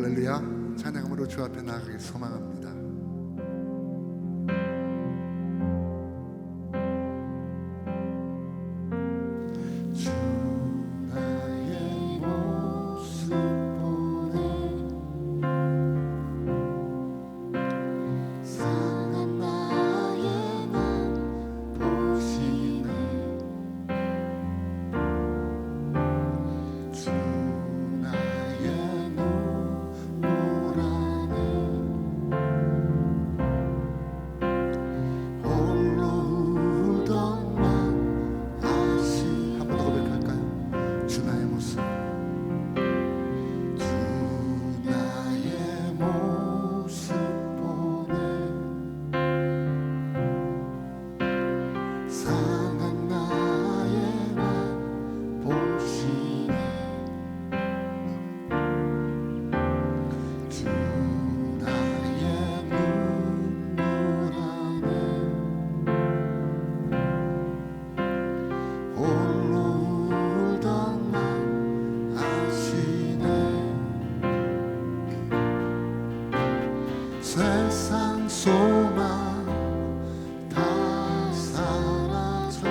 할렐루야. 찬양으로 주 앞에 나아가길 소망합니다. 주 나의 모습 보네 상한 나의 맘 보시네 주 세상 소망 다 사라져가도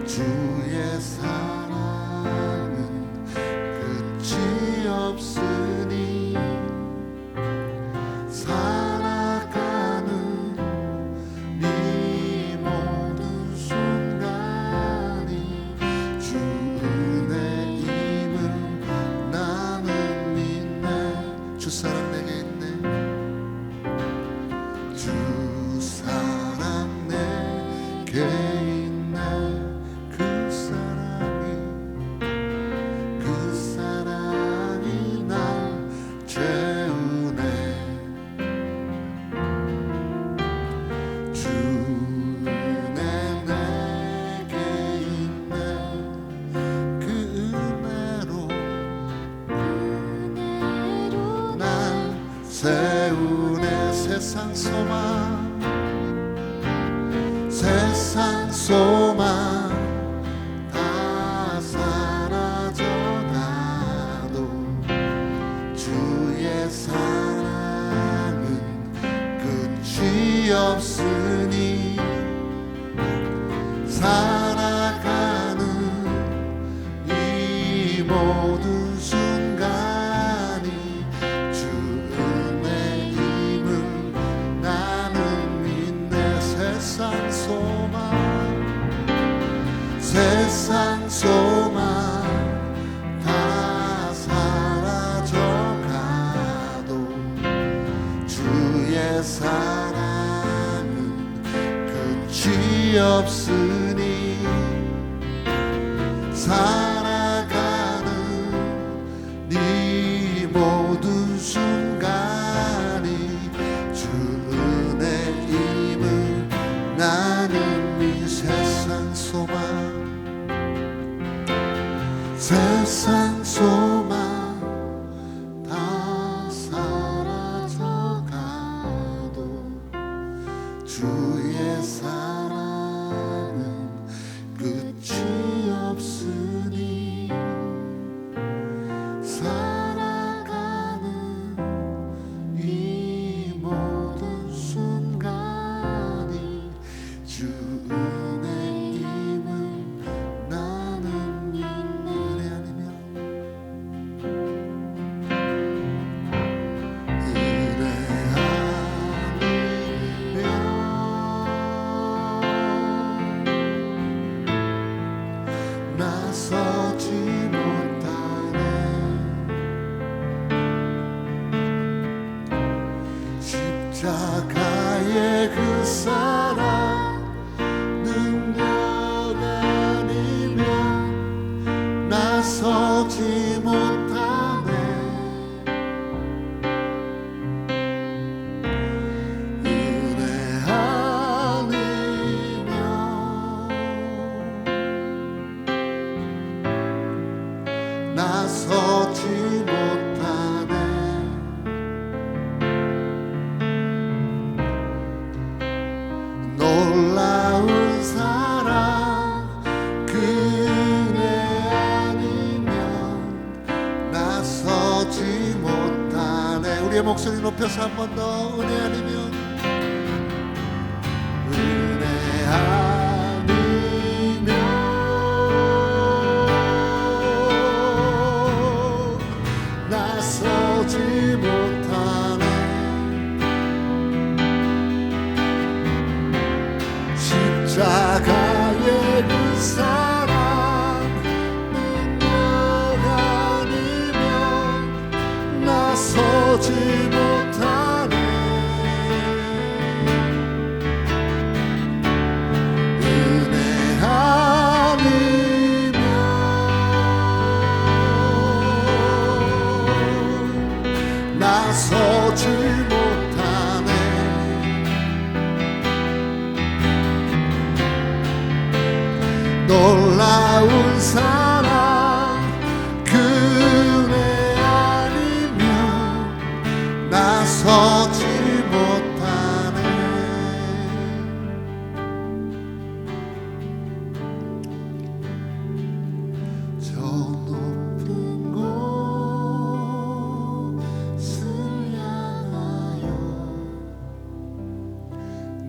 주의 사랑은 끝이 없으니 살아가는 이 모든 순간이 주 은혜임을 나는 믿네. 주 사랑 내게 있네. 주 사랑 내게 있네. 그 사랑이 날 채우네. 주 은혜 내게 있네. 그 은혜로 날 세우네. 세상 소망 다 사라져가도 주의 사랑은 끝이 없으니 살아가는 이 모든 순간이 주 은혜임을 나는 믿네. 세상 소망 다 사라져가도 주의 사랑은 끝이 없으니 살아가는 이 모든 순간이 주 은혜임을 나는 믿. 세상 소망 다 사라져가도 주의 사랑은 끝이 없으니 살아가는 이 모든 순간이 주 은혜임을 나는 믿네. 나서지 못하네. 십자가의 그 사랑 능력 아니면 나서지 못하네. 은혜 아니면 나서지 못하네. 놀라운 사랑 그네 아니면 나서지 우리의 목소리 높여서 한 번 더 은혜 아니면 은혜 아니면 나서지 못하네 십자가의 그 사랑 나서지 못하네 은혜 아니면 나서지 못하네 놀라운 사랑 그네 나서지 못하네 저 높은 곳을 향하여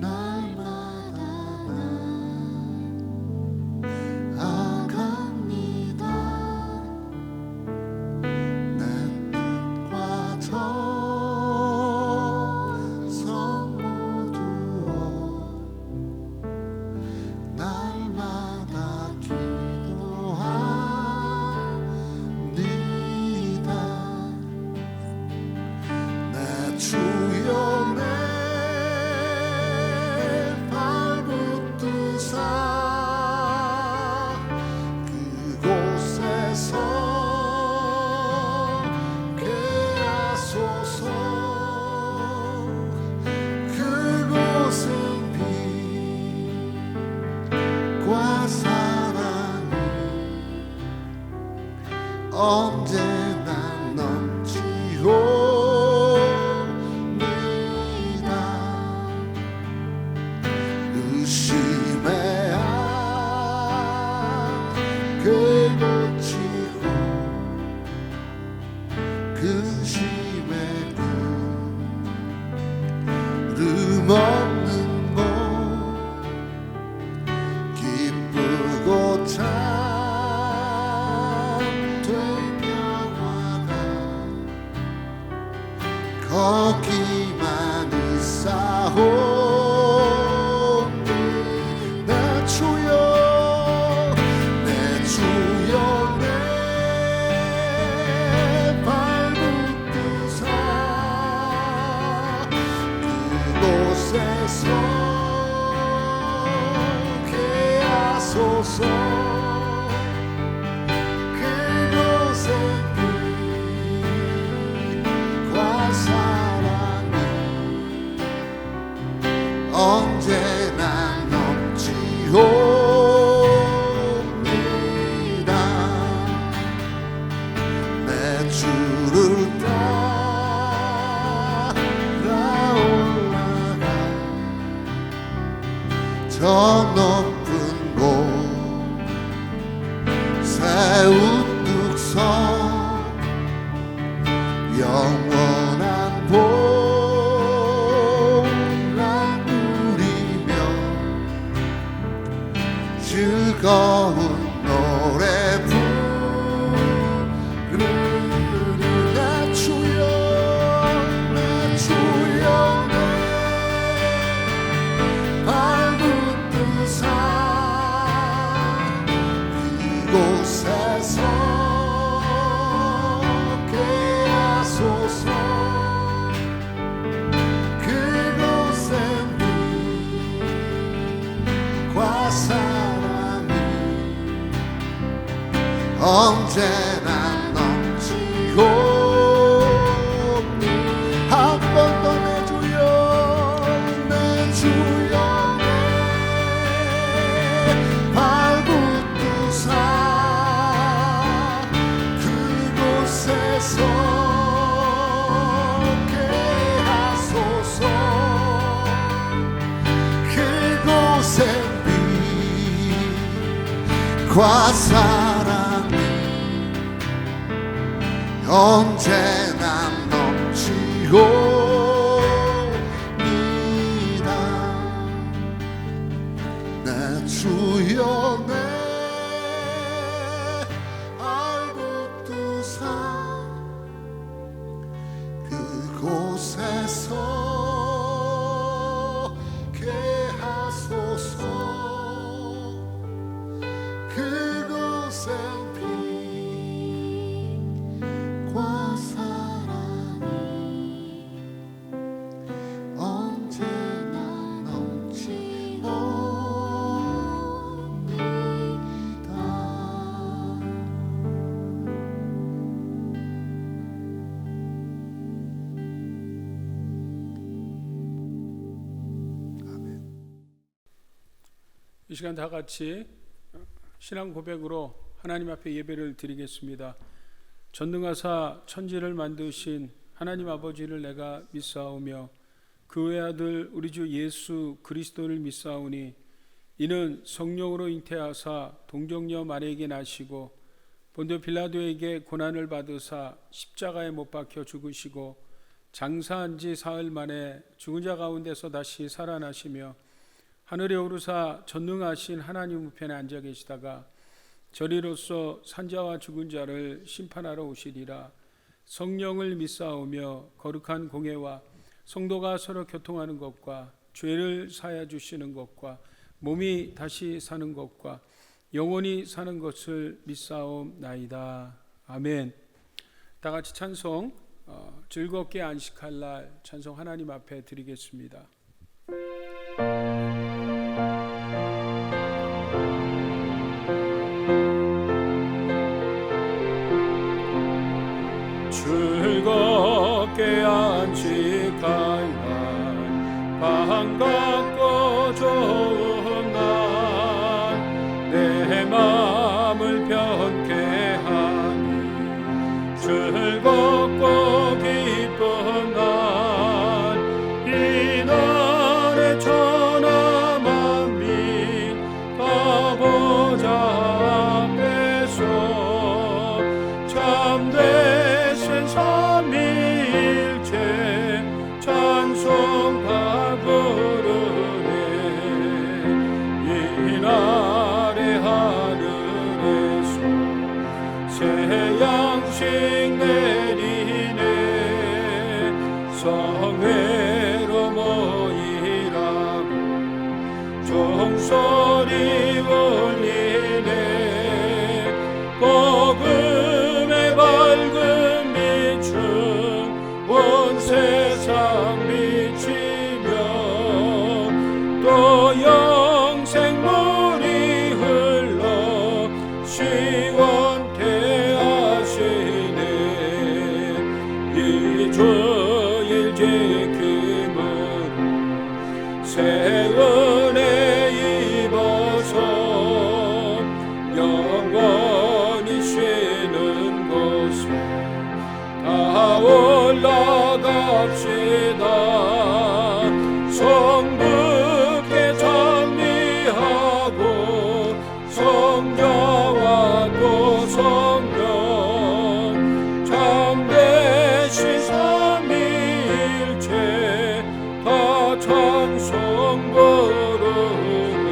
날마다 나아갑니다 내 뜻과 저 날마다 기도합니다 내 주여 내 발붙드사 그곳에서 깨하소서 그곳은 사랑이 언제나 넘치옵니다 의심의 악을 고치고 근심의 구름 없는 참된 영화가 거기만 있사오니 내 주여 내 주여 내 발붙드사 그곳에서 깨하소서 그곳에 빛과 사랑이 언제나 넘치옵니다 내 주를 따라 올라가 저 높은 곳 세운 뚝섬 영원한 복락 누리며 즐거운 노래 부르리 내 주여 내 주여 내 발붙드사 그곳에서 깨하소서 그곳엔 빛과 사랑이 언제나 넘치옵니 한 번 더 내 주여 내 주여 내 발붙드사 그곳에서 깨하소서 그곳엔 빛과 사랑이 언제나 넘치옵니 내 주여 내 알고 두사 그곳에서 개하소서. 그곳엔 빛과 사랑이 언제나 넘치옵니다. 아멘. 이 시간 다 같이 신앙 고백으로 하나님 앞에 예배를 드리겠습니다. 전능하사 천지를 만드신 하나님 아버지를 내가 믿사오며 그 외아들 우리 주 예수 그리스도를 믿사오니 이는 성령으로 잉태하사 동정녀 마리아에게 나시고 본디오 빌라도에게 고난을 받으사 십자가에 못 박혀 죽으시고 장사한 지 사흘 만에 죽은 자 가운데서 다시 살아나시며 하늘에 오르사 전능하신 하나님 우편에 앉아 계시다가 저리로서 산자와 죽은 자를 심판하러 오시리라. 성령을 믿사오며 거룩한 공회와 성도가 서로 교통하는 것과 죄를 사하여 주시는 것과 몸이 다시 사는 것과 영원히 사는 것을 믿사옵나이다. 아멘. 다 같이 찬송 즐겁게 안식할 날 찬송 하나님 앞에 드리겠습니다. 즐겁게 안식할 날 반갑고 좋은 날 내 마음을 편케 하니 즐겁고 기쁜 날 이 날에 천하 만민 다 보좌 앞에서 참되신 삼위일체 찬송 다 부르네. 이날의 하늘에서 새 양식 내리네. 성회로 모이라고 종소리 울리네. 복음의 밝은 빛은 온 세상 비치며 또 영생물이 흘러 시원케 하시네. 이 주일 지킴으로 새 은혜 입어서 영원히 쉬는 곳에 다 올라갑시다. 성부께 찬미하고 성자와 또 성령 참되신 삼위일체 다 찬송 부르네.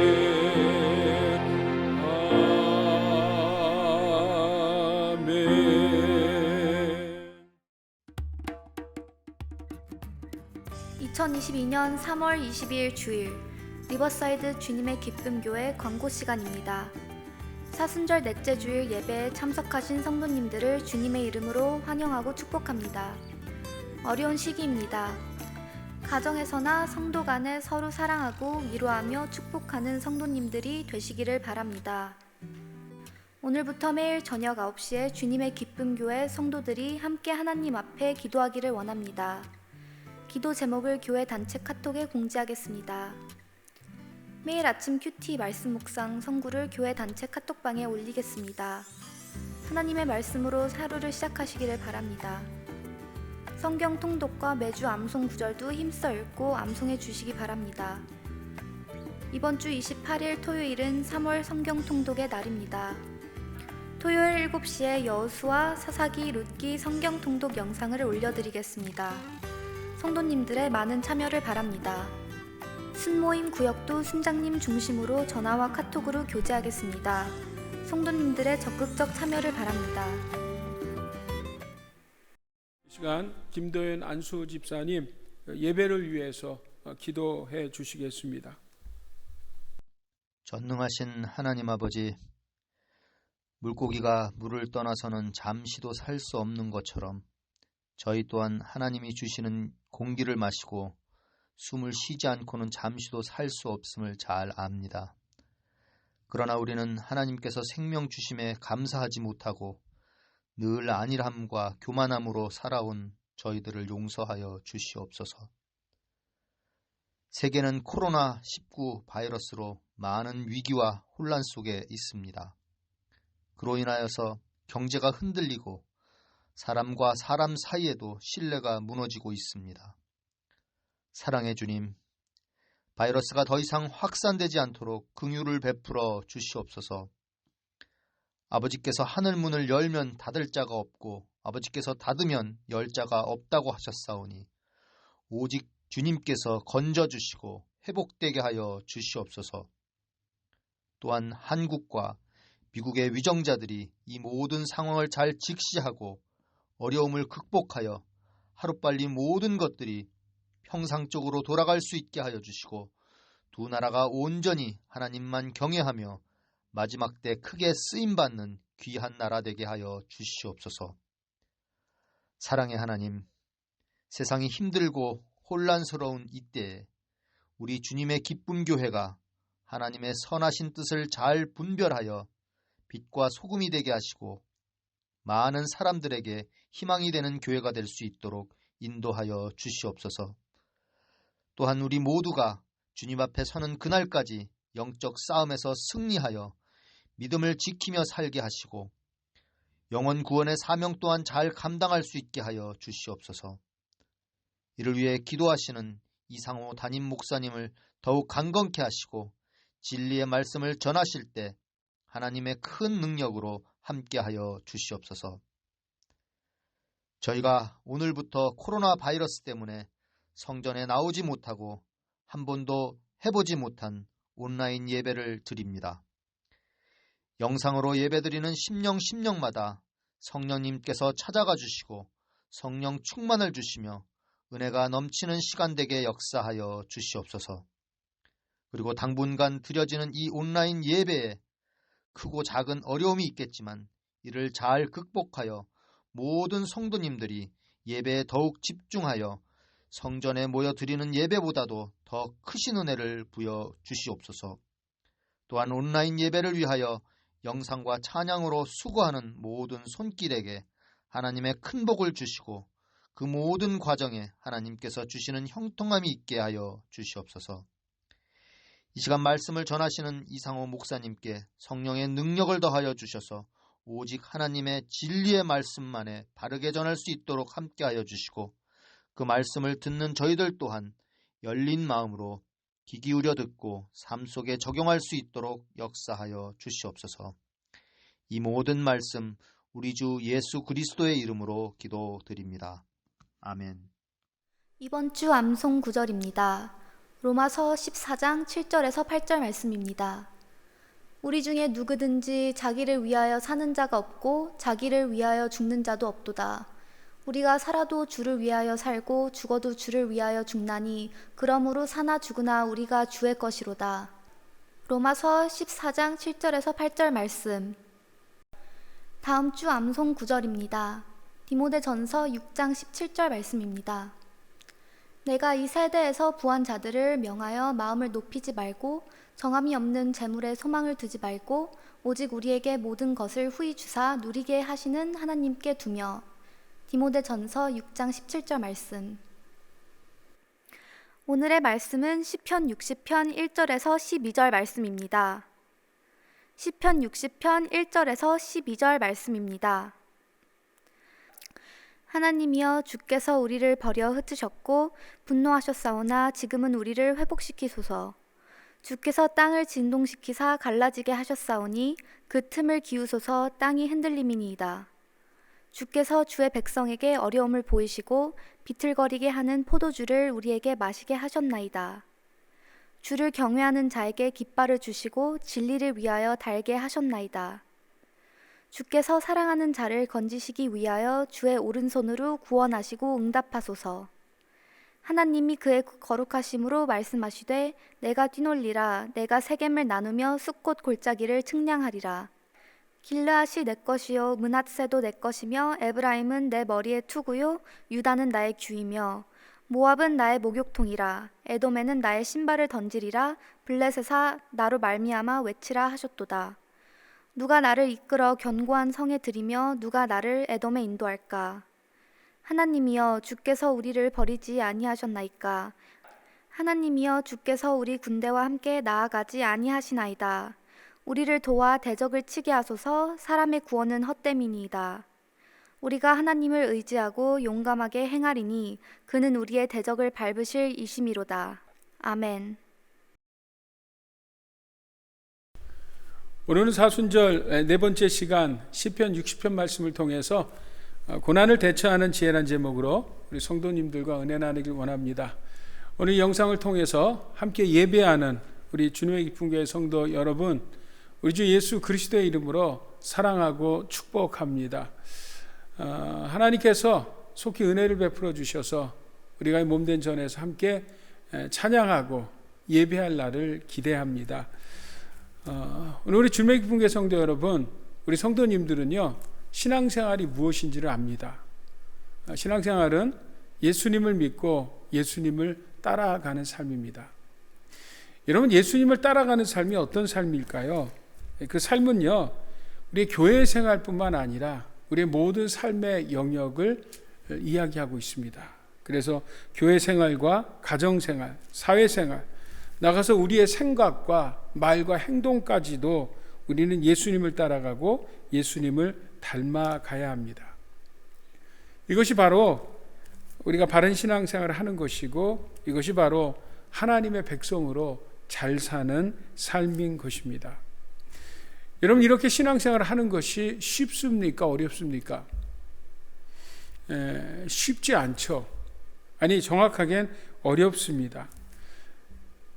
아멘. 2022년 3월 22일 주일 리버사이드 주님의 기쁨 교회 광고 시간입니다. 사순절 넷째 주일 예배에 참석하신 성도님들을 주님의 이름으로 환영하고 축복합니다. 어려운 시기입니다. 가정에서나 성도 간에 서로 사랑하고 위로하며 축복하는 성도님들이 되시기를 바랍니다. 오늘부터 매일 저녁 9시에 주님의 기쁨 교회 성도들이 함께 하나님 앞에 기도하기를 원합니다. 기도 제목을 교회 단체 카톡에 공지하겠습니다. 매일 아침 큐티 말씀 묵상 성구를 교회 단체 카톡방에 올리겠습니다. 하나님의 말씀으로 하루를 시작하시기를 바랍니다. 성경 통독과 매주 암송 구절도 힘써 읽고 암송해 주시기 바랍니다. 이번 주 28일 토요일은 3월 성경 통독의 날입니다. 토요일 7시에 여호수아, 사사기, 룻기 성경 통독 영상을 올려드리겠습니다. 성도님들의 많은 참여를 바랍니다. 순모임 구역도 순장님 중심으로 전화와 카톡으로 교제하겠습니다. 성도님들의 적극적 참여를 바랍니다. 이 시간 김도현 안수 집사님 예배를 위해서 기도해 주시겠습니다. 전능하신 하나님 아버지, 물고기가 물을 떠나서는 잠시도 살 수 없는 것처럼 저희 또한 하나님이 주시는 공기를 마시고 숨을 쉬지 않고는 잠시도 살 수 없음을 잘 압니다. 그러나 우리는 하나님께서 생명 주심에 감사하지 못하고 늘 안일함과 교만함으로 살아온 저희들을 용서하여 주시옵소서. 세계는 코로나19 바이러스로 많은 위기와 혼란 속에 있습니다. 그로 인하여서 경제가 흔들리고 사람과 사람 사이에도 신뢰가 무너지고 있습니다. 사랑의 주님, 바이러스가 더 이상 확산되지 않도록 긍휼을 베풀어 주시옵소서. 아버지께서 하늘 문을 열면 닫을 자가 없고 아버지께서 닫으면 열 자가 없다고 하셨사오니 오직 주님께서 건져주시고 회복되게 하여 주시옵소서. 또한 한국과 미국의 위정자들이 이 모든 상황을 잘 직시하고 어려움을 극복하여 하루빨리 모든 것들이 평상적으로 돌아갈 수 있게 하여 주시고 두 나라가 온전히 하나님만 경외하며 마지막 때 크게 쓰임받는 귀한 나라 되게 하여 주시옵소서. 사랑의 하나님, 세상이 힘들고 혼란스러운 이때에 우리 주님의 기쁨 교회가 하나님의 선하신 뜻을 잘 분별하여 빛과 소금이 되게 하시고 많은 사람들에게 희망이 되는 교회가 될 수 있도록 인도하여 주시옵소서. 또한 우리 모두가 주님 앞에 서는 그날까지 영적 싸움에서 승리하여 믿음을 지키며 살게 하시고 영혼 구원의 사명 또한 잘 감당할 수 있게 하여 주시옵소서. 이를 위해 기도하시는 이상호 담임 목사님을 더욱 강건케 하시고 진리의 말씀을 전하실 때 하나님의 큰 능력으로 함께하여 주시옵소서. 저희가 오늘부터 코로나 바이러스 때문에 성전에 나오지 못하고 한 번도 해보지 못한 온라인 예배를 드립니다. 영상으로 예배드리는 심령마다 성령님께서 찾아가 주시고 성령 충만을 주시며 은혜가 넘치는 시간 되게 역사하여 주시옵소서. 그리고 당분간 드려지는 이 온라인 예배에 크고 작은 어려움이 있겠지만 이를 잘 극복하여 모든 성도님들이 예배에 더욱 집중하여 성전에 모여 드리는 예배보다도 더 크신 은혜를 부여 주시옵소서. 또한 온라인 예배를 위하여 영상과 찬양으로 수고하는 모든 손길에게 하나님의 큰 복을 주시고 그 모든 과정에 하나님께서 주시는 형통함이 있게 하여 주시옵소서. 이 시간 말씀을 전하시는 이상호 목사님께 성령의 능력을 더하여 주셔서 오직 하나님의 진리의 말씀만에 바르게 전할 수 있도록 함께하여 주시고 그 말씀을 듣는 저희들 또한 열린 마음으로 귀 기울여 듣고 삶 속에 적용할 수 있도록 역사하여 주시옵소서. 이 모든 말씀 우리 주 예수 그리스도의 이름으로 기도드립니다. 아멘. 이번 주 암송 구절입니다. 로마서 14장 7절에서 8절 말씀입니다. 우리 중에 누구든지 자기를 위하여 사는 자가 없고 자기를 위하여 죽는 자도 없도다. 우리가 살아도 주를 위하여 살고 죽어도 주를 위하여 죽나니 그러므로 사나 죽으나 우리가 주의 것이로다. 로마서 14장 7절에서 8절 말씀. 다음 주 암송 구절입니다. 디모데전서 6장 17절 말씀입니다. 내가 이 세대에서 부한 자들을 명하여 마음을 높이지 말고 정함이 없는 재물에 소망을 두지 말고 오직 우리에게 모든 것을 후히 주사 누리게 하시는 하나님께 두며. 디모데전서 6장 17절 말씀. 오늘의 말씀은 시편 60편 1절에서 12절 말씀입니다. 시편 60편 1절에서 12절 말씀입니다. 하나님이여 주께서 우리를 버려 흩으셨고 분노하셨사오나 지금은 우리를 회복시키소서. 주께서 땅을 진동시키사 갈라지게 하셨사오니 그 틈을 기우소서. 땅이 흔들림이니이다. 주께서 주의 백성에게 어려움을 보이시고 비틀거리게 하는 포도주를 우리에게 마시게 하셨나이다. 주를 경외하는 자에게 깃발을 주시고 진리를 위하여 달게 하셨나이다. 주께서 사랑하는 자를 건지시기 위하여 주의 오른손으로 구원하시고 응답하소서. 하나님이 그의 거룩하심으로 말씀하시되 내가 뛰놀리라. 내가 세겜을 나누며 숫꽃 골짜기를 측량하리라. 길르앗이 내 것이요 므낫세도 내 것이며 에브라임은 내 머리의 투구요 유다는 나의 규이며 모압은 나의 목욕통이라. 에돔에는 나의 신발을 던지리라. 블레셋아 나로 말미암아 외치라 하셨도다. 누가 나를 이끌어 견고한 성에 들이며 누가 나를 에돔에 인도할까? 하나님이여 주께서 우리를 버리지 아니하셨나이까? 하나님이여 주께서 우리 군대와 함께 나아가지 아니하시나이다. 우리를 도와 대적을 치게 하소서. 사람의 구원은 헛됨이니이다. 우리가 하나님을 의지하고 용감하게 행하리니 그는 우리의 대적을 밟으실 이심이로다. 아멘. 오늘은 사순절 네 번째 시간 시편 60편 말씀을 통해서 고난을 대처하는 지혜란 제목으로 우리 성도님들과 은혜 나누길 원합니다. 오늘 이 영상을 통해서 함께 예배하는 우리 주님의 기쁜 교회 성도 여러분, 우리 주 예수 그리스도의 이름으로 사랑하고 축복합니다. 하나님께서 속히 은혜를 베풀어 주셔서 우리가 몸된 전에서 함께 찬양하고 예배할 날을 기대합니다. 오늘 우리 주님의 기쁜 교회 성도 여러분, 우리 성도님들은요 신앙생활이 무엇인지를 압니다. 신앙생활은 예수님을 믿고 예수님을 따라가는 삶입니다. 여러분, 예수님을 따라가는 삶이 어떤 삶일까요? 그 삶은요 우리의 교회 생활뿐만 아니라 우리의 모든 삶의 영역을 이야기하고 있습니다. 그래서 교회 생활과 가정 생활, 사회 생활, 나가서 우리의 생각과 말과 행동까지도 우리는 예수님을 따라가고 예수님을 닮아가야 합니다. 이것이 바로 우리가 바른 신앙생활을 하는 것이고 이것이 바로 하나님의 백성으로 잘 사는 삶인 것입니다. 여러분, 이렇게 신앙생활을 하는 것이 쉽습니까? 어렵습니까? 쉽지 않죠. 아니, 정확하게는 어렵습니다.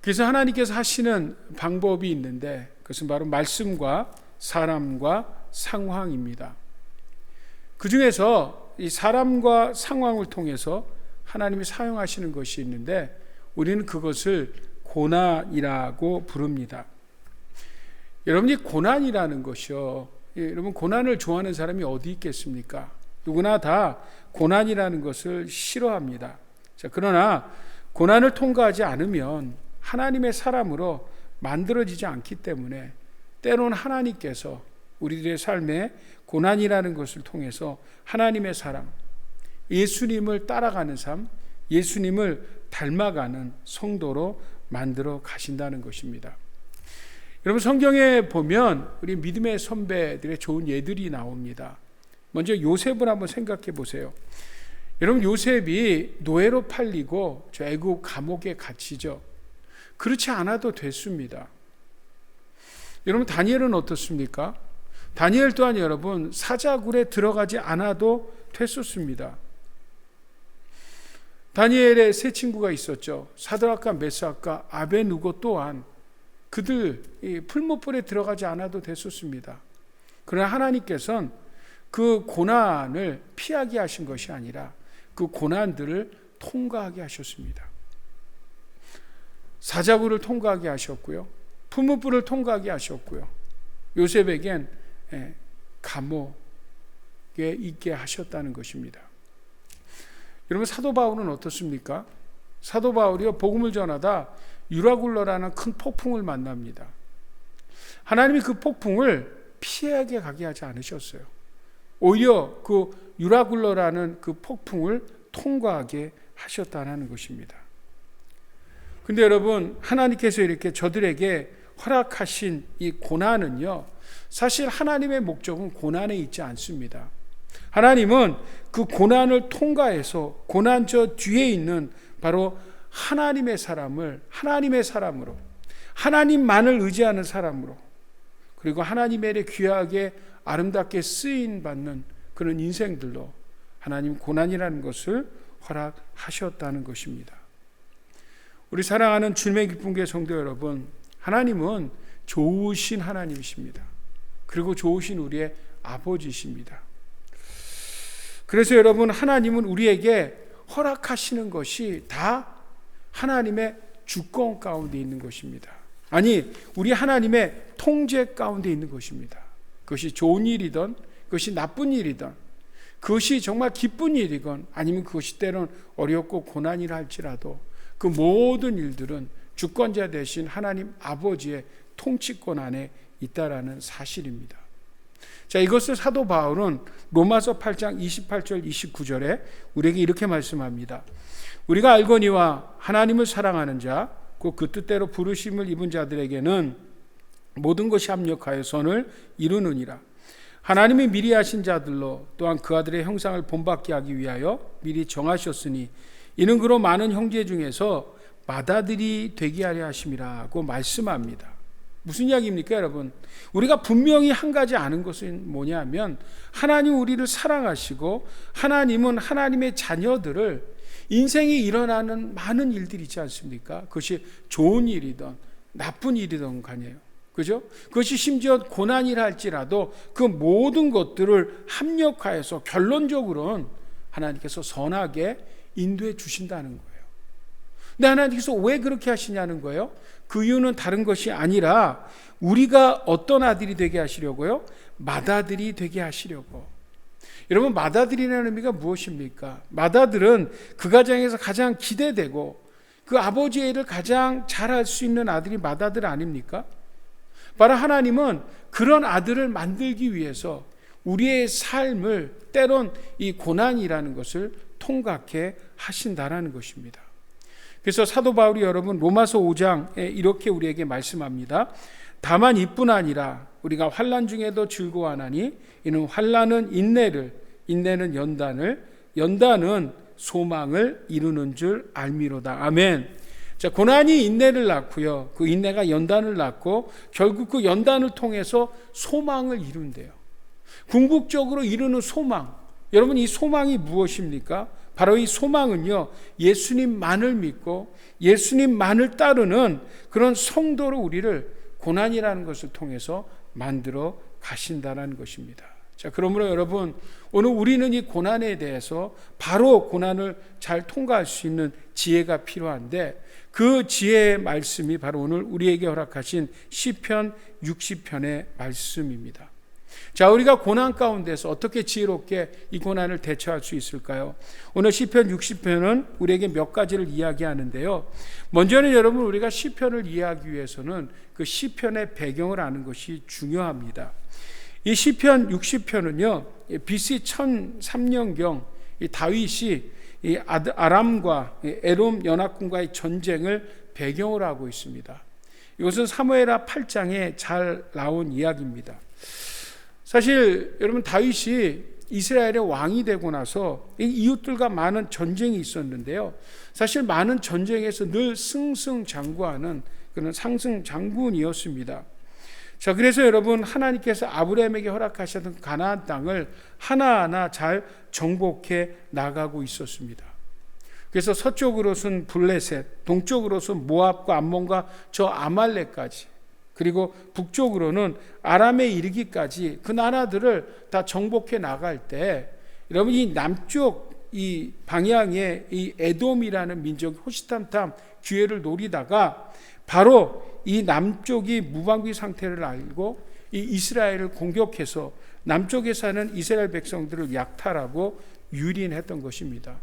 그래서 하나님께서 하시는 방법이 있는데 그것은 바로 말씀과 사람과 상황입니다. 그 중에서 이 사람과 상황을 통해서 하나님이 사용하시는 것이 있는데 우리는 그것을 고난이라고 부릅니다. 여러분이 고난이라는 것이요, 여러분 고난을 좋아하는 사람이 어디 있겠습니까? 누구나 다 고난이라는 것을 싫어합니다. 자, 그러나 고난을 통과하지 않으면 하나님의 사람으로 만들어지지 않기 때문에 때로는 하나님께서 우리들의 삶에 고난이라는 것을 통해서 하나님의 사람, 예수님을 따라가는 삶, 예수님을 닮아가는 성도로 만들어 가신다는 것입니다. 여러분, 성경에 보면 우리 믿음의 선배들의 좋은 예들이 나옵니다. 먼저 요셉을 한번 생각해 보세요. 여러분, 요셉이 노예로 팔리고 저 애굽 감옥에 갇히죠. 그렇지 않아도 됐습니다. 여러분, 다니엘은 어떻습니까? 다니엘 또한 여러분 사자굴에 들어가지 않아도 됐었습니다. 다니엘의 세 친구가 있었죠. 사드락과 메삭과 아베누고 또한 그들 풀무불에 들어가지 않아도 됐었습니다. 그러나 하나님께서는 그 고난을 피하게 하신 것이 아니라 그 고난들을 통과하게 하셨습니다. 사자굴을 통과하게 하셨고요, 풀무불을 통과하게 하셨고요, 요셉에겐 감옥에 있게 하셨다는 것입니다. 여러분, 사도 바울은 어떻습니까? 사도 바울이요 복음을 전하다 유라굴로라는 큰 폭풍을 만납니다. 하나님이 그 폭풍을 피하게 가게 하지 않으셨어요. 오히려 그 유라굴로라는 그 폭풍을 통과하게 하셨다는 것입니다. 근데 여러분, 하나님께서 이렇게 저들에게 허락하신 이 고난은요, 사실 하나님의 목적은 고난에 있지 않습니다. 하나님은 그 고난을 통과해서 고난 저 뒤에 있는 바로 하나님의 사람을 하나님의 사람으로, 하나님만을 의지하는 사람으로, 그리고 하나님의 귀하게 아름답게 쓰임 받는 그런 인생들로 하나님 고난이라는 것을 허락하셨다는 것입니다. 우리 사랑하는 주님의 기쁜 교회 성도 여러분, 하나님은 좋으신 하나님이십니다. 그리고 좋으신 우리의 아버지십니다. 그래서 여러분, 하나님은 우리에게 허락하시는 것이 다 하나님의 주권 가운데 있는 것입니다. 아니, 우리 하나님의 통제 가운데 있는 것입니다. 그것이 좋은 일이든 그것이 나쁜 일이든 그것이 정말 기쁜 일이건 아니면 그것이 때론 어렵고 고난이라 할지라도 그 모든 일들은 주권자 되신 하나님 아버지의 통치권 안에 있다라는 사실입니다. 자, 이것을 사도 바울은 로마서 8장 28절 29절에 우리에게 이렇게 말씀합니다. 우리가 알거니와 하나님을 사랑하는 자 곧 그 뜻대로 부르심을 입은 자들에게는 모든 것이 합력하여 선을 이루느니라. 하나님이 미리 하신 자들로 또한 그 아들의 형상을 본받게 하기 위하여 미리 정하셨으니 이는 그로 많은 형제 중에서 맏아들이 되게 하려 하심이라고 말씀합니다. 무슨 이야기입니까, 여러분? 우리가 분명히 한 가지 아는 것은 뭐냐면 하나님 우리를 사랑하시고 하나님은 하나님의 자녀들을 인생에 일어나는 많은 일들이 있지 않습니까? 그것이 좋은 일이든 나쁜 일이든 간에요. 그죠? 그것이 심지어 고난이라 할지라도 그 모든 것들을 합력하여서 결론적으로는 하나님께서 선하게 인도해 주신다는 거예요. 근데 하나님께서 왜 그렇게 하시냐는 거예요? 그 이유는 다른 것이 아니라 우리가 어떤 아들이 되게 하시려고요? 맏아들이 되게 하시려고. 여러분, 맏아들이라는 의미가 무엇입니까? 맏아들은 그 가정에서 가장 기대되고 그 아버지의 일을 가장 잘할 수 있는 아들이 맏아들 아닙니까? 바로 하나님은 그런 아들을 만들기 위해서 우리의 삶을 때론 이 고난이라는 것을 통과케 하신다라는 것입니다. 그래서 사도 바울이 여러분 로마서 5장에 이렇게 우리에게 말씀합니다. 다만 이뿐 아니라 우리가 환난 중에도 즐거워하나니 이는 환난은 인내를, 인내는 연단을, 연단은 소망을 이루는 줄 알미로다. 아멘. 자, 고난이 인내를 낳고요. 그 인내가 연단을 낳고 결국 그 연단을 통해서 소망을 이룬대요. 궁극적으로 이루는 소망. 여러분, 이 소망이 무엇입니까? 바로 이 소망은요, 예수님만을 믿고 예수님만을 따르는 그런 성도로 우리를 고난이라는 것을 통해서 만들어 가신다는 것입니다. 자, 그러므로 여러분, 오늘 우리는 이 고난에 대해서 바로 고난을 잘 통과할 수 있는 지혜가 필요한데 그 지혜의 말씀이 바로 오늘 우리에게 허락하신 시편 60편의 말씀입니다. 자, 우리가 고난 가운데서 어떻게 지혜롭게 이 고난을 대처할 수 있을까요? 오늘 시편 60편은 우리에게 몇 가지를 이야기하는데요. 먼저는 여러분, 우리가 시편을 이해하기 위해서는 그 시편의 배경을 아는 것이 중요합니다. 이 시편 60편은요, BC 1003년경 다윗이 이 아람과 에돔 연합군과의 전쟁을 배경으로 하고 있습니다. 이것은 사무엘하 8장에 잘 나온 이야기입니다. 사실 여러분, 다윗이 이스라엘의 왕이 되고 나서 이웃들과 많은 전쟁이 있었는데요. 사실 많은 전쟁에서 늘 승승장구하는 그런 상승장군이었습니다. 자, 그래서 여러분, 하나님께서 아브라함에게 허락하셨던 가나안 땅을 하나하나 잘 정복해 나가고 있었습니다. 그래서 서쪽으로는 블레셋, 동쪽으로는 모압과 암몬과 저 아말렉까지, 그리고 북쪽으로는 아람에 이르기까지 그 나라들을 다 정복해 나갈 때 여러분, 이 남쪽 이 방향에 이 에돔이라는 민족이 호시탐탐 기회를 노리다가 바로 이 남쪽이 무방비 상태를 알고 이 이스라엘을 공격해서 남쪽에 사는 이스라엘 백성들을 약탈하고 유린했던 것입니다.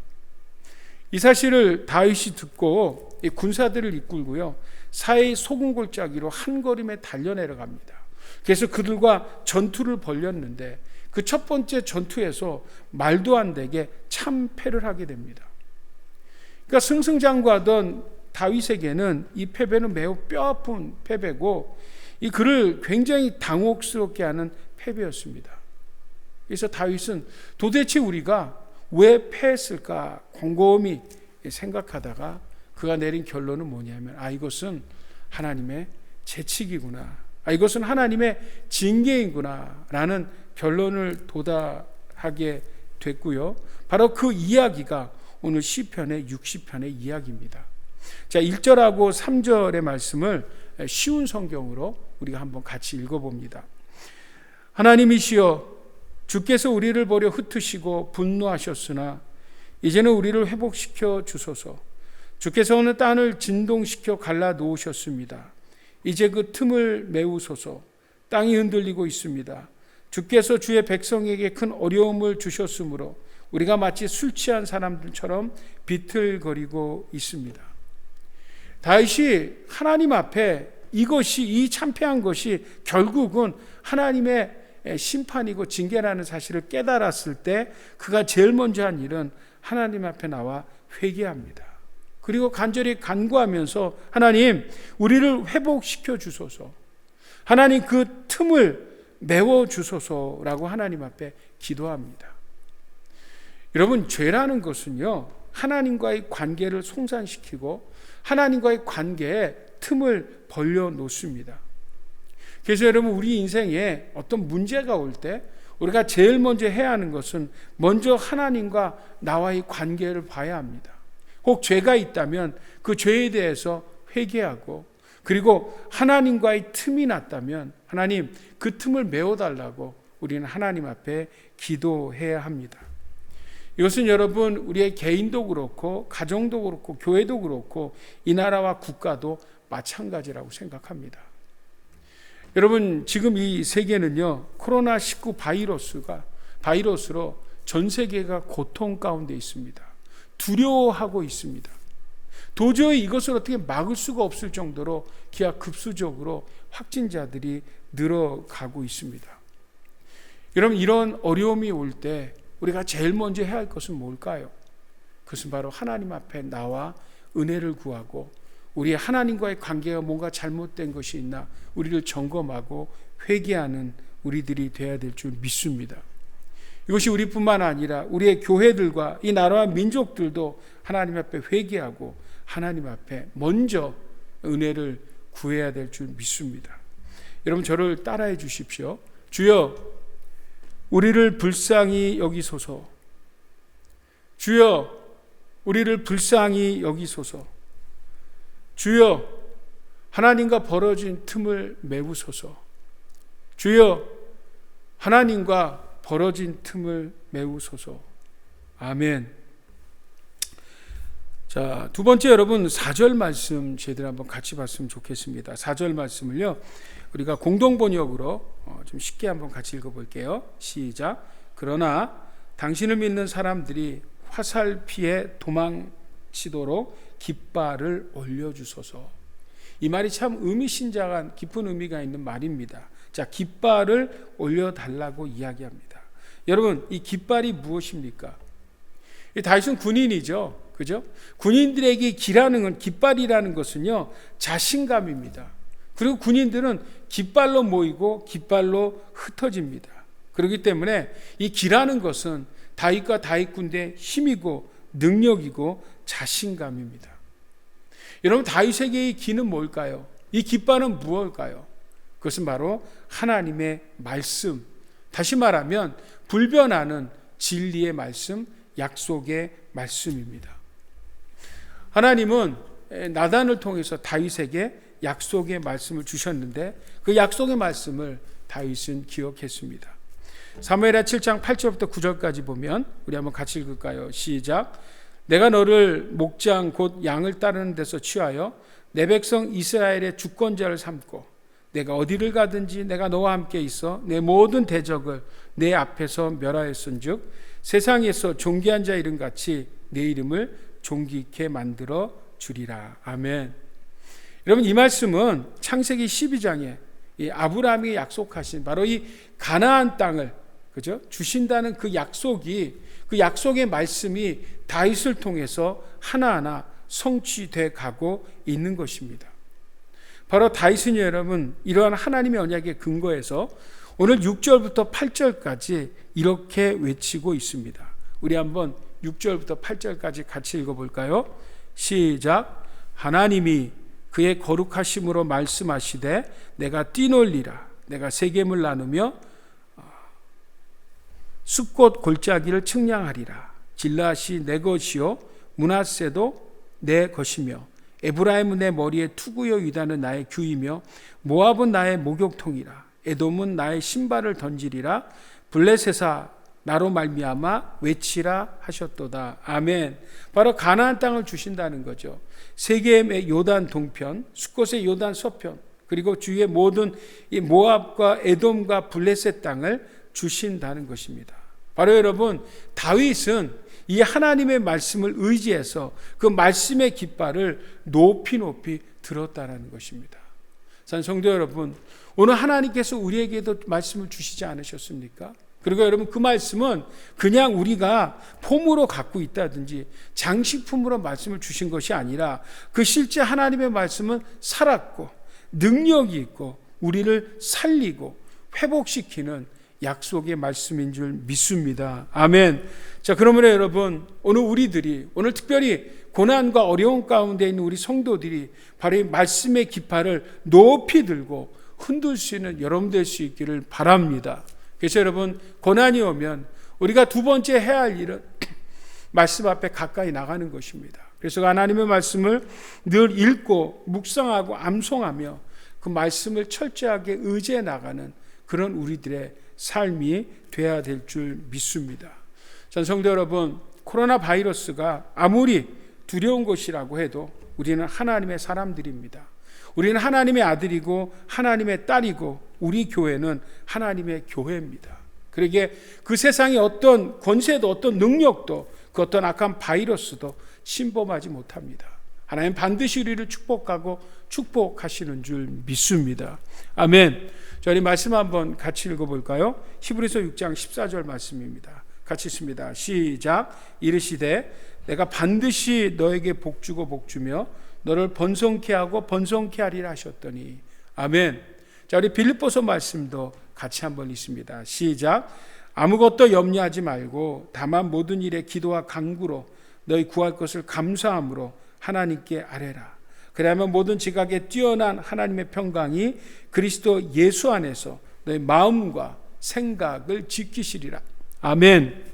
이 사실을 다윗이 듣고 이 군사들을 이끌고요, 사해의 소금 골짜기로 한 걸음에 달려내려갑니다. 그래서 그들과 전투를 벌였는데 그 첫 번째 전투에서 말도 안 되게 참패를 하게 됩니다. 그러니까 승승장구하던 다윗에게는 이 패배는 매우 뼈아픈 패배고 이 그를 굉장히 당혹스럽게 하는 패배였습니다. 그래서 다윗은 도대체 우리가 왜 패했을까 곰곰이 생각하다가 그가 내린 결론은 뭐냐면, 이것은 하나님의 재치기구나, 이것은 하나님의 징계이구나 라는 결론을 도달하게 시작하게 됐고요. 바로 그 이야기가 오늘 시편의 60편의 이야기입니다. 자, 1절하고 3절의 말씀을 쉬운 성경으로 우리가 한번 같이 읽어봅니다. 하나님이시여, 주께서 우리를 보려 흩으시고 분노하셨으나 이제는 우리를 회복시켜 주소서. 주께서 어느 땅을 진동시켜 갈라 놓으셨습니다. 이제 그 틈을 메우소서. 땅이 흔들리고 있습니다. 주께서 주의 백성에게 큰 어려움을 주셨으므로 우리가 마치 술 취한 사람들처럼 비틀거리고 있습니다. 다윗이 하나님 앞에 이 참패한 것이 결국은 하나님의 심판이고 징계라는 사실을 깨달았을 때 그가 제일 먼저 한 일은 하나님 앞에 나와 회개합니다. 그리고 간절히 간구하면서 하나님, 우리를 회복시켜 주소서. 하나님, 그 틈을 메워 주소서라고 하나님 앞에 기도합니다. 여러분, 죄라는 것은요, 하나님과의 관계를 송산시키고 하나님과의 관계에 틈을 벌려 놓습니다. 그래서 여러분, 우리 인생에 어떤 문제가 올 때 우리가 제일 먼저 해야 하는 것은 먼저 하나님과 나와의 관계를 봐야 합니다. 혹 죄가 있다면 그 죄에 대해서 회개하고, 그리고 하나님과의 틈이 났다면 하나님, 그 틈을 메워달라고 우리는 하나님 앞에 기도해야 합니다. 이것은 여러분, 우리의 개인도 그렇고 가정도 그렇고 교회도 그렇고 이 나라와 국가도 마찬가지라고 생각합니다. 여러분, 지금 이 세계는요, 코로나19 바이러스로 전 세계가 고통 가운데 있습니다. 두려워하고 있습니다. 도저히 이것을 어떻게 막을 수가 없을 정도로 기하급수적으로 확진자들이 늘어가고 있습니다. 여러분, 이런 어려움이 올 때 우리가 제일 먼저 해야 할 것은 뭘까요? 그것은 바로 하나님 앞에 나와 은혜를 구하고 우리 하나님과의 관계가 뭔가 잘못된 것이 있나 우리를 점검하고 회개하는 우리들이 되어야 될 줄 믿습니다. 이것이 우리뿐만 아니라 우리의 교회들과 이 나라와 민족들도 하나님 앞에 회개하고 하나님 앞에 먼저 은혜를 구해야 될 줄 믿습니다. 여러분, 저를 따라해 주십시오. 주여, 우리를 불쌍히 여기소서. 주여, 우리를 불쌍히 여기소서. 주여, 하나님과 벌어진 틈을 메우소서. 주여, 하나님과 벌어진 틈을 메우소서. 아멘. 자, 두 번째, 여러분 4절 말씀 제대로 한번 같이 봤으면 좋겠습니다. 4절 말씀을요, 우리가 공동번역으로 좀 쉽게 한번 같이 읽어볼게요. 시작. 그러나 당신을 믿는 사람들이 화살피에 도망치도록 깃발을 올려주소서. 이 말이 참 의미심장한 깊은 의미가 있는 말입니다. 자, 깃발을 올려달라고 이야기합니다. 여러분, 이 깃발이 무엇입니까? 다윗은 군인이죠. 그죠? 군인들에게 깃발이라는 것은요, 자신감입니다. 그리고 군인들은 깃발로 모이고 깃발로 흩어집니다. 그렇기 때문에 이 기라는 것은 다윗과 다윗 군대의 힘이고 능력이고 자신감입니다. 여러분, 다윗에게 이 기는 뭘까요? 이 깃발은 무엇일까요? 그것은 바로 하나님의 말씀, 다시 말하면 불변하는 진리의 말씀, 약속의 말씀입니다. 하나님은 나단을 통해서 다윗에게 약속의 말씀을 주셨는데 그 약속의 말씀을 다윗은 기억했습니다. 사무엘하 7장 8절부터 9절까지 보면 우리 한번 같이 읽을까요? 시작. 내가 너를 목장 곧 양을 따르는 데서 취하여 내 백성 이스라엘의 주권자를 삼고 내가 어디를 가든지 내가 너와 함께 있어 내 모든 대적을 내 앞에서 멸하였은즉 세상에서 존귀한 자 이름같이 내 이름을 존귀케 만들어 주리라. 아멘. 여러분, 이 말씀은 창세기 12장에 이 아브라함이 약속하신 바로 이 가나안 땅을, 그죠? 주신다는 그 약속의 말씀이 다윗을 통해서 하나하나 성취돼 가고 있는 것입니다. 바로 다윗은 여러분, 이러한 하나님의 언약의 근거에서 오늘 6절부터 8절까지 이렇게 외치고 있습니다. 우리 한번 6절부터 8절까지 같이 읽어볼까요? 시작. 하나님이 그의 거룩하심으로 말씀하시되 내가 뛰놀리라. 내가 세겜을 나누며 숫꽃 골짜기를 측량하리라. 길앗이 내 것이요 므낫세도 내 것이며 에브라임은 내 머리에 투구요 유다는 나의 규이며 모압은 나의 목욕통이라. 에돔은 나의 신발을 던지리라. 블레셋아 나로 말미암아 외치라 하셨도다. 아멘. 바로 가나안 땅을 주신다는 거죠. 세겜의 요단 동편, 숫곳의 요단 서편, 그리고 주위의 모든 이 모압과 에돔과 블레셋 땅을 주신다는 것입니다. 바로 여러분, 다윗은 이 하나님의 말씀을 의지해서 그 말씀의 깃발을 높이 들었다는 것입니다. 성도 여러분, 오늘 하나님께서 우리에게도 말씀을 주시지 않으셨습니까? 그리고 여러분, 그 말씀은 그냥 우리가 폼으로 갖고 있다든지 장식품으로 말씀을 주신 것이 아니라 그 실제 하나님의 말씀은 살았고 능력이 있고 우리를 살리고 회복시키는 약속의 말씀인 줄 믿습니다. 아멘. 자, 그러므로 여러분, 오늘 특별히 고난과 어려움 가운데 있는 우리 성도들이 바로 이 말씀의 깃발을 높이 들고 흔들 수 있는 여러분 될 수 있기를 바랍니다. 그래서 여러분, 고난이 오면 우리가 두 번째 해야 할 일은 말씀 앞에 가까이 나가는 것입니다. 그래서 하나님의 말씀을 늘 읽고 묵상하고 암송하며 그 말씀을 철저하게 의지해 나가는 그런 우리들의 삶이 돼야 될 줄 믿습니다. 전 성도 여러분, 코로나 바이러스가 아무리 두려운 것이라고 해도 우리는 하나님의 사람들입니다. 우리는 하나님의 아들이고 하나님의 딸이고 우리 교회는 하나님의 교회입니다. 그러기에 그 세상의 어떤 권세도 어떤 능력도 그 어떤 악한 바이러스도 침범하지 못합니다. 하나님 반드시 우리를 축복하고 축복하시는 줄 믿습니다. 아멘. 저희 말씀 한번 같이 읽어볼까요? 히브리서 6장 14절 말씀입니다. 같이 읽습니다. 시작. 이르시되 내가 반드시 너에게 복주고 복주며 너를 번성케 하고 번성케 하리라 하셨더니. 아멘. 자, 우리 빌립보서 말씀도 같이 한번 읽습니다. 시작. 아무것도 염려하지 말고 다만 모든 일에 기도와 간구로 너희 구할 것을 감사함으로 하나님께 아뢰라. 그러면 모든 지각에 뛰어난 하나님의 평강이 그리스도 예수 안에서 너희 마음과 생각을 지키시리라. 아멘.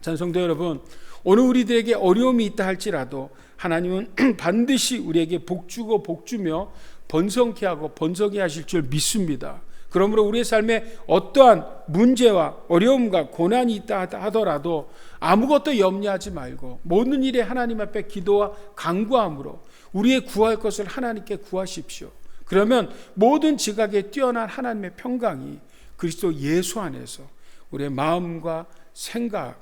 찬성도 여러분, 오늘 우리들에게 어려움이 있다 할지라도 하나님은 반드시 우리에게 복주고 복주며 번성케 하고 번성케 하실 줄 믿습니다. 그러므로 우리의 삶에 어떠한 문제와 어려움과 고난이 있다 하더라도 아무것도 염려하지 말고 모든 일에 하나님 앞에 기도와 간구함으로 우리의 구할 것을 하나님께 구하십시오. 그러면 모든 지각에 뛰어난 하나님의 평강이 그리스도 예수 안에서 우리의 마음과 생각,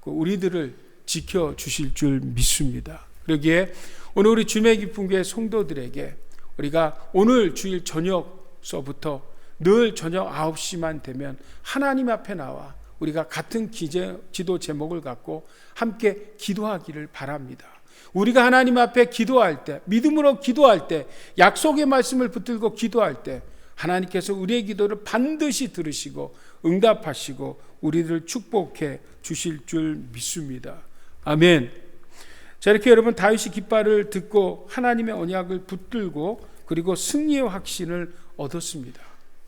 우리들을 지켜주실 줄 믿습니다. 그러기에 오늘 우리 주님의 기쁜 교회 성도들에게 우리가 오늘 주일 저녁서부터 늘 저녁 9시만 되면 하나님 앞에 나와 우리가 같은 기도 제목을 갖고 함께 기도하기를 바랍니다. 우리가 하나님 앞에 기도할 때, 믿음으로 기도할 때, 약속의 말씀을 붙들고 기도할 때 하나님께서 우리의 기도를 반드시 들으시고 응답하시고 우리를 축복해 주실 줄 믿습니다. 아멘. 자, 이렇게 여러분 다윗이 깃발을 듣고 하나님의 언약을 붙들고 그리고 승리의 확신을 얻었습니다.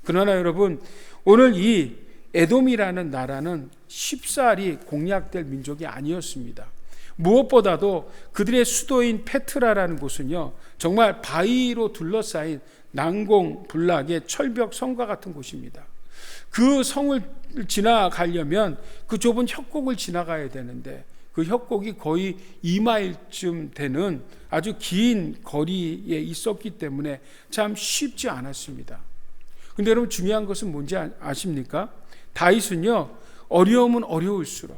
그러나 여러분, 오늘 이 에돔이라는 나라는 쉽사리 공략될 민족이 아니었습니다. 무엇보다도 그들의 수도인 페트라라는 곳은요, 정말 바위로 둘러싸인 난공불락의 철벽 성과 같은 곳입니다. 그 성을 지나가려면 그 좁은 협곡을 지나가야 되는데 그 협곡이 거의 2마일쯤 되는 아주 긴 거리에 있었기 때문에 참 쉽지 않았습니다. 근데 여러분, 중요한 것은 뭔지 아십니까? 다윗은요, 어려우면 어려울수록,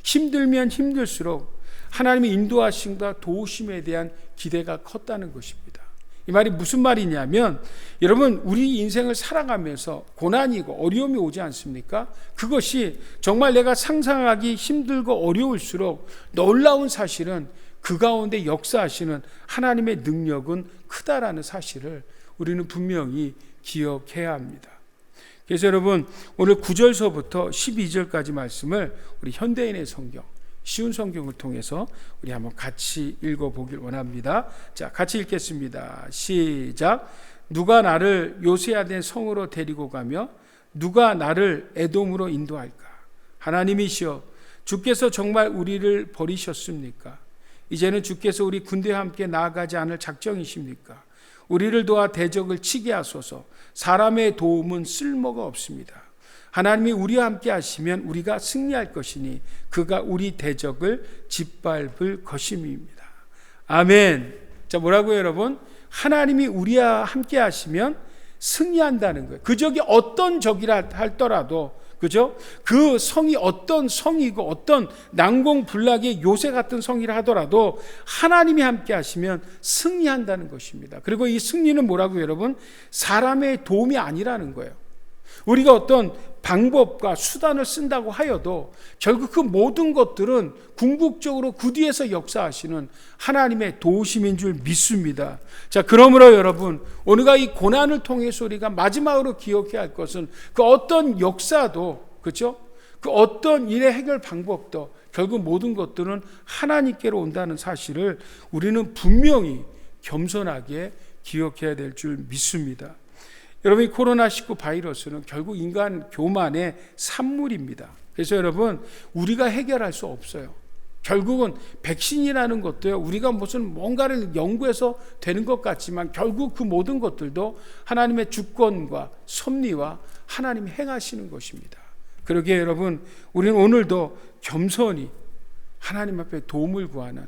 힘들면 힘들수록 하나님의 인도하심과 도우심에 대한 기대가 컸다는 것입니다. 이 말이 무슨 말이냐면, 여러분, 우리 인생을 살아가면서 고난이고 어려움이 오지 않습니까? 그것이 정말 내가 상상하기 힘들고 어려울수록 놀라운 사실은 그 가운데 역사하시는 하나님의 능력은 크다라는 사실을 우리는 분명히 기억해야 합니다. 그래서 여러분, 오늘 9절서부터 12절까지 말씀을 우리 현대인의 성경, 쉬운 성경을 통해서 우리 한번 같이 읽어보길 원합니다. 자, 같이 읽겠습니다. 시작. 누가 나를 요새화된 성으로 데리고 가며 누가 나를 에돔으로 인도할까? 하나님이시여, 주께서 정말 우리를 버리셨습니까? 이제는 주께서 우리 군대와 함께 나아가지 않을 작정이십니까? 우리를 도와 대적을 치게 하소서. 사람의 도움은 쓸모가 없습니다. 하나님이 우리와 함께 하시면 우리가 승리할 것이니 그가 우리 대적을 짓밟을 것임입니다. 아멘. 자, 뭐라고요, 여러분? 하나님이 우리와 함께 하시면 승리한다는 거예요. 그 적이 어떤 적이라 할더라도, 그죠? 그 성이 어떤 성이고 어떤 난공불락의 요새 같은 성이라 하더라도 하나님이 함께 하시면 승리한다는 것입니다. 그리고 이 승리는 뭐라고요, 여러분? 사람의 도움이 아니라는 거예요. 우리가 어떤 방법과 수단을 쓴다고 하여도 결국 그 모든 것들은 궁극적으로 그 뒤에서 역사하시는 하나님의 도우심인 줄 믿습니다. 자, 그러므로 여러분, 오늘과 이 고난을 통해서 우리가 마지막으로 기억해야 할 것은 그 어떤 역사도, 그렇죠? 그 어떤 일의 해결 방법도 결국 모든 것들은 하나님께로 온다는 사실을 우리는 분명히 겸손하게 기억해야 될 줄 믿습니다. 여러분, 이 코로나19 바이러스는 결국 인간 교만의 산물입니다. 그래서 여러분, 우리가 해결할 수 없어요. 결국은 백신이라는 것도요, 우리가 무슨 뭔가를 연구해서 되는 것 같지만 결국 그 모든 것들도 하나님의 주권과 섭리와 하나님이 행하시는 것입니다. 그러기에 여러분, 우리는 오늘도 겸손히 하나님 앞에 도움을 구하는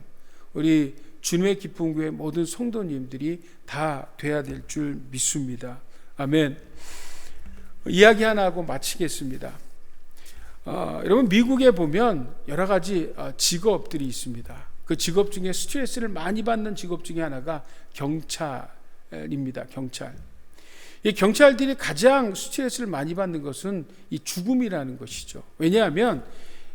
우리 주님의 기쁜 교회 모든 성도님들이 다 돼야 될 줄 믿습니다. 아멘. 이야기 하나 하고 마치겠습니다. 여러분, 미국에 보면 여러 가지 직업들이 있습니다. 그 직업 중에 스트레스를 많이 받는 직업 중에 하나가 경찰입니다. 경찰. 이 경찰들이 가장 스트레스를 많이 받는 것은 이 죽음이라는 것이죠. 왜냐하면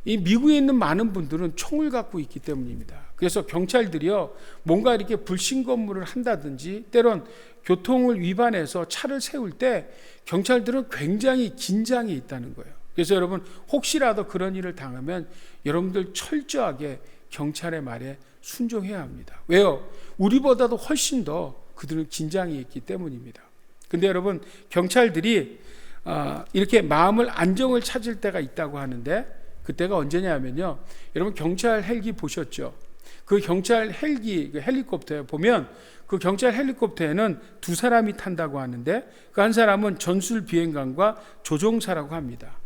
이 미국에 있는 많은 분들은 총을 갖고 있기 때문입니다. 그래서 경찰들이요, 뭔가 이렇게 불신검문을 한다든지 때론 교통을 위반해서 차를 세울 때 경찰들은 굉장히 긴장이 있다는 거예요. 그래서 여러분, 혹시라도 그런 일을 당하면 여러분들 철저하게 경찰의 말에 순종해야 합니다. 왜요? 우리보다도 훨씬 더 그들은 긴장이 있기 때문입니다. 근데 여러분, 경찰들이 이렇게 마음을 안정을 찾을 때가 있다고 하는데 그때가 언제냐면요, 여러분 경찰 헬기 보셨죠? 그 경찰 헬기, 그 헬리콥터에 보면 그 경찰 헬리콥터에는 두 사람이 탄다고 하는데 그 한 사람은 전술 비행관과 조종사라고 합니다.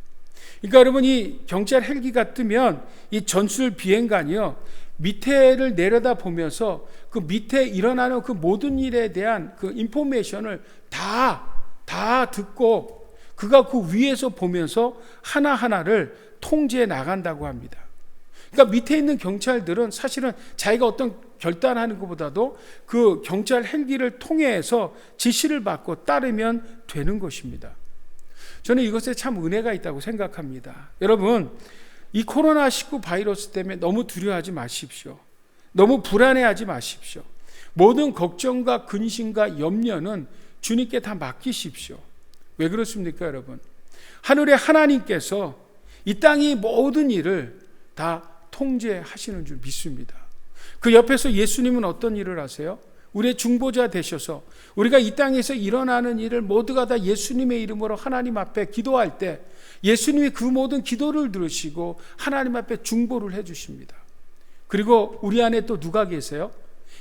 그러니까 여러분, 이 경찰 헬기가 뜨면 이 전술 비행관이요, 밑에를 내려다 보면서 그 밑에 일어나는 그 모든 일에 대한 그 인포메이션을 다 듣고 그가 그 위에서 보면서 하나하나를 통제해 나간다고 합니다. 그러니까 밑에 있는 경찰들은 사실은 자기가 어떤 결단하는 것보다도 그 경찰 헬기를 통해서 지시를 받고 따르면 되는 것입니다. 저는 이것에 참 은혜가 있다고 생각합니다. 여러분, 이 코로나19 바이러스 때문에 너무 두려워하지 마십시오. 너무 불안해하지 마십시오. 모든 걱정과 근심과 염려는 주님께 다 맡기십시오. 왜 그렇습니까, 여러분? 하늘의 하나님께서 이 땅의 모든 일을 다 통제하시는 줄 믿습니다. 그 옆에서 예수님은 어떤 일을 하세요? 우리의 중보자 되셔서 우리가 이 땅에서 일어나는 일을 모두가 다 예수님의 이름으로 하나님 앞에 기도할 때 예수님이 그 모든 기도를 들으시고 하나님 앞에 중보를 해주십니다. 그리고 우리 안에 또 누가 계세요?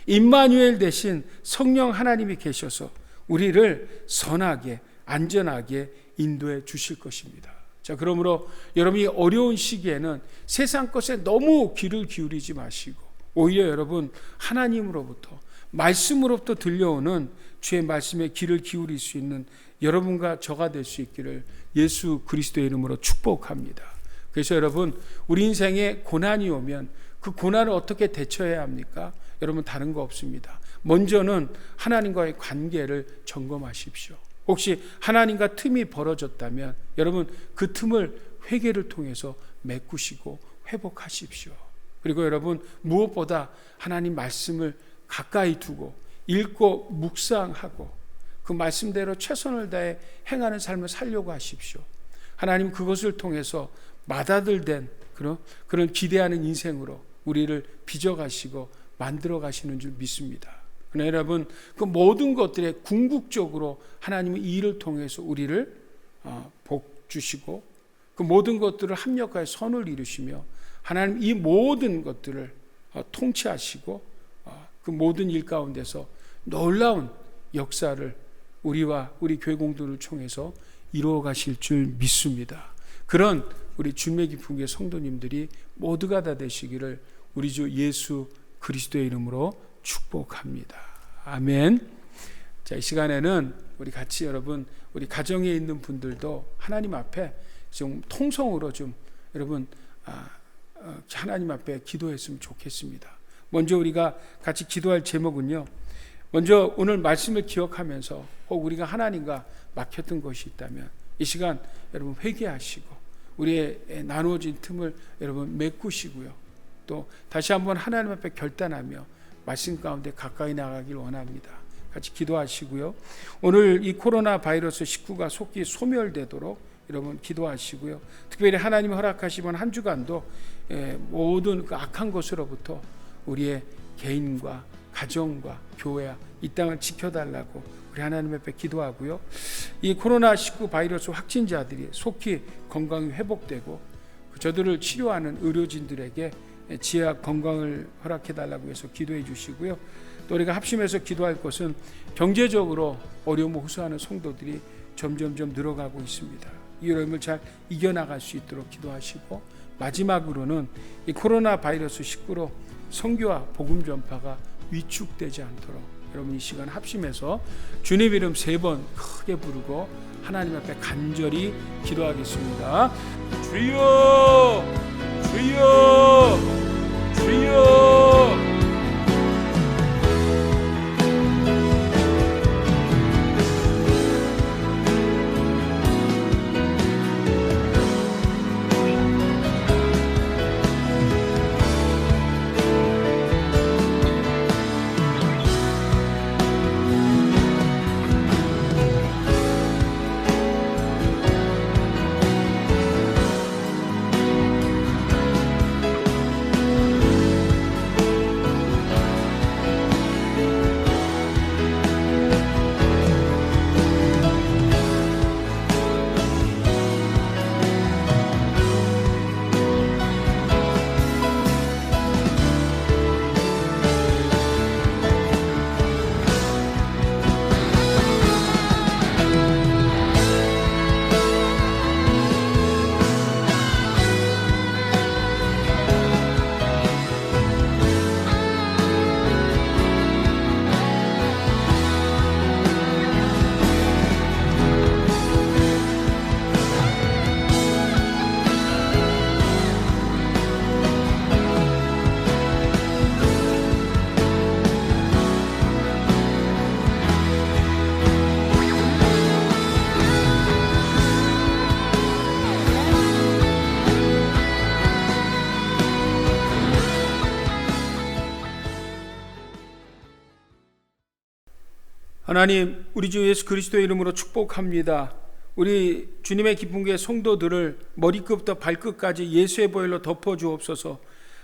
임마누엘 대신 성령 하나님이 계셔서 우리를 선하게 안전하게 인도해 주실 것입니다. 자, 그러므로 여러분이 어려운 시기에는 세상 것에 너무 귀를 기울이지 마시고 오히려 여러분, 하나님으로부터 말씀으로부터 들려오는 주의 말씀에 귀를 기울일 수 있는 여러분과 저가 될 수 있기를 예수 그리스도의 이름으로 축복합니다. 그래서 여러분, 우리 인생에 고난이 오면 그 고난을 어떻게 대처해야 합니까? 여러분, 다른 거 없습니다. 먼저는 하나님과의 관계를 점검하십시오. 혹시 하나님과 틈이 벌어졌다면 여러분, 그 틈을 회개를 통해서 메꾸시고 회복하십시오. 그리고 여러분, 무엇보다 하나님 말씀을 가까이 두고 읽고 묵상하고 그 말씀대로 최선을 다해 행하는 삶을 살려고 하십시오. 하나님 그것을 통해서 맏아들된 그런 기대하는 인생으로 우리를 빚어가시고 만들어 가시는 줄 믿습니다. 그러나 여러분, 그 모든 것들에 궁극적으로 하나님은 이 일을 통해서 우리를 복 주시고 그 모든 것들을 합력하여 선을 이루시며 하나님 이 모든 것들을 통치하시고 그 모든 일 가운데서 놀라운 역사를 우리와 우리 교회 공동을 통해서 이루어 가실 줄 믿습니다. 그런 우리 주님의 깊은 교회 성도님들이 모두가 다 되시기를 우리 주 예수 그리스도의 이름으로 축복합니다. 아멘. 자, 이 시간에는 우리 같이 여러분 우리 가정에 있는 분들도 하나님 앞에 좀 통성으로 좀 여러분 하나님 앞에 기도했으면 좋겠습니다. 먼저 우리가 같이 기도할 제목은요, 먼저 오늘 말씀을 기억하면서 혹 우리가 하나님과 막혔던 것이 있다면 이 시간 여러분 회개하시고 우리의 나누어진 틈을 여러분 메꾸시고요, 또 다시 한번 하나님 앞에 결단하며 말씀 가운데 가까이 나가길 원합니다. 같이 기도하시고요. 오늘 이 코로나 바이러스 19가 속히 소멸되도록 여러분 기도하시고요. 특별히 하나님이 허락하시면 한 주간도 모든 그 악한 것으로부터 우리의 개인과 가정과 교회와 이 땅을 지켜달라고 우리 하나님 앞에 기도하고요. 이 코로나 19 바이러스 확진자들이 속히 건강이 회복되고 저들을 치료하는 의료진들에게 지혜와 건강을 허락해달라고 해서 기도해 주시고요. 또 우리가 합심해서 기도할 것은 경제적으로 어려움을 호소하는 성도들이 점점점 늘어가고 있습니다. 이 어려움을 잘 이겨나갈 수 있도록 기도하시고, 마지막으로는 이 코로나 바이러스 19로 선교와 복음 전파가 위축되지 않도록 여러분 이 시간 합심해서 주님 이름 3번 크게 부르고 하나님 앞에 간절히 기도하겠습니다. 주여, 주여, 주여. 하나님, 우리 주 예수 그리스도의 이름으로 축복합니다. 우리 주님의 기쁜 교회 성도들을 머리끝부터 발끝까지 예수의 보혈로 덮어주옵소서.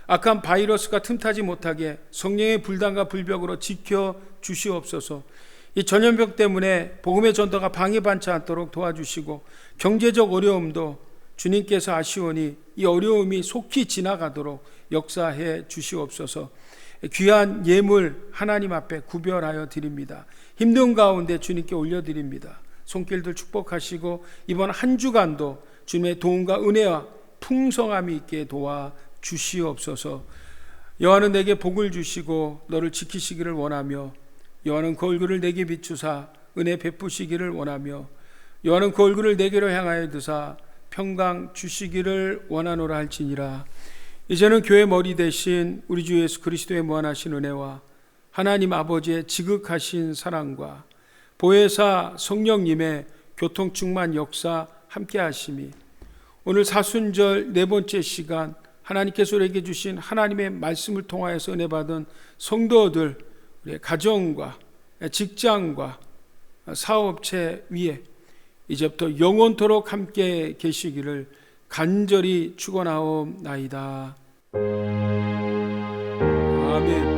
악한 바이러스가 틈타지 못하게 성령의 불단과 불벽으로 지켜주시옵소서. 이 전염병 때문에 복음의 전도가 방해받지 않도록 도와주시고, 경제적 어려움도 주님께서 아시오니 이 어려움이 속히 지나가도록 역사해 주시옵소서. 귀한 예물 하나님 앞에 구별하여 드립니다. 힘든 가운데 주님께 올려드립니다. 손길들 축복하시고 이번 한 주간도 주님의 도움과 은혜와 풍성함이 있게 도와 주시옵소서. 여호와는 내게 복을 주시고 너를 지키시기를 원하며, 여호와는 그 얼굴을 내게 비추사 은혜 베푸시기를 원하며, 여호와는 그 얼굴을 내게로 향하여 드사 평강 주시기를 원하노라 할지니라. 이제는 교회 머리 대신 우리 주 예수 그리스도의 무한하신 은혜와 하나님 아버지의 지극하신 사랑과 보혜사 성령님의 교통충만 역사 함께 하심이 오늘 사순절 4번째 시간 하나님께서 우리에게 주신 하나님의 말씀을 통하여서 은혜 받은 성도들, 우리의 가정과 직장과 사업체 위에 이제부터 영원토록 함께 계시기를 간절히 축원하옵나이다. 아멘.